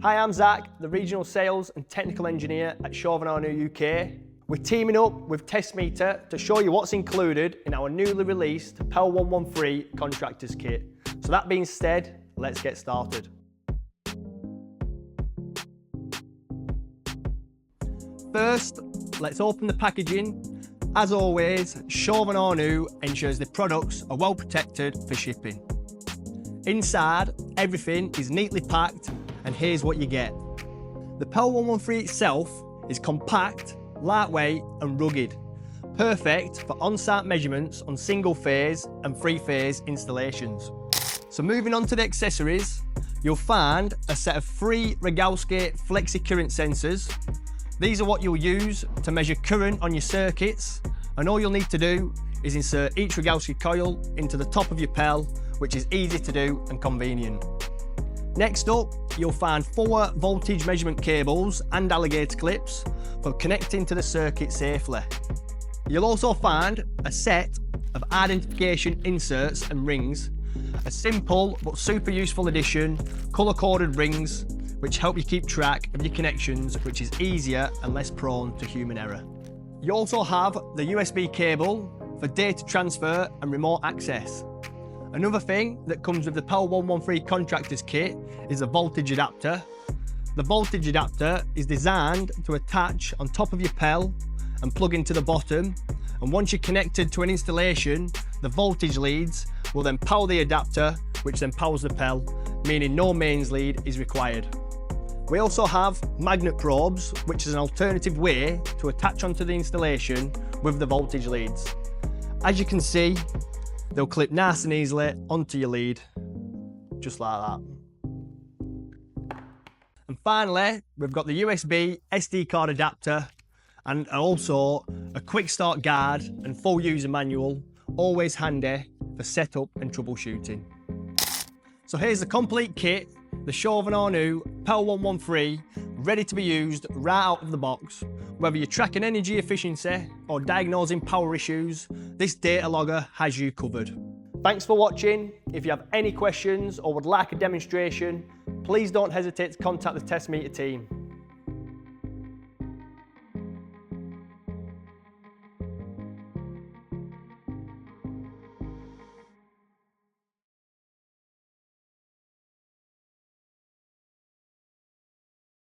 Hi, I'm Zach, the Regional Sales and Technical Engineer at Chauvin Arnoux UK. We're teaming up with Testmeter to show you what's included in our newly released PEL 113 Contractors Kit. So that being said, let's get started. First, let's open the packaging. As always, Chauvin Arnoux ensures the products are well protected for shipping. Inside, everything is neatly packed, and here's what you get. The PEL 113 itself is compact, lightweight and rugged, perfect for on-site measurements on single-phase and three-phase installations. So moving on to the accessories, you'll find a set of 3 Rogowski flexi current sensors. These are what you'll use to measure current on your circuits, and all you'll need to do is insert each Rogowski coil into the top of your PEL, which is easy to do and convenient. Next up, you'll find 4 voltage measurement cables and alligator clips for connecting to the circuit safely. You'll also find a set of identification inserts and rings, a simple but super useful addition, colour-coded rings, which help you keep track of your connections, which is easier and less prone to human error. You also have the USB cable for data transfer and remote access. Another thing that comes with the PEL 113 Contractors Kit is a voltage adapter. The voltage adapter is designed to attach on top of your PEL and plug into the bottom, and once you're connected to an installation, the voltage leads will then power the adapter, which then powers the PEL, meaning no mains lead is required. We also have magnet probes, which is an alternative way to attach onto the installation with the voltage leads. As you can see, they'll clip nice and easily onto your lead, just like that. And finally, we've got the USB SD card adapter and also a quick start guide and full user manual, always handy for setup and troubleshooting. So here's the complete kit, the Chauvin Arnoux PEL 113, ready to be used right out of the box. Whether you're tracking energy efficiency or diagnosing power issues, this data logger has you covered. Thanks for watching. If you have any questions or would like a demonstration, please don't hesitate to contact the Testmeter team.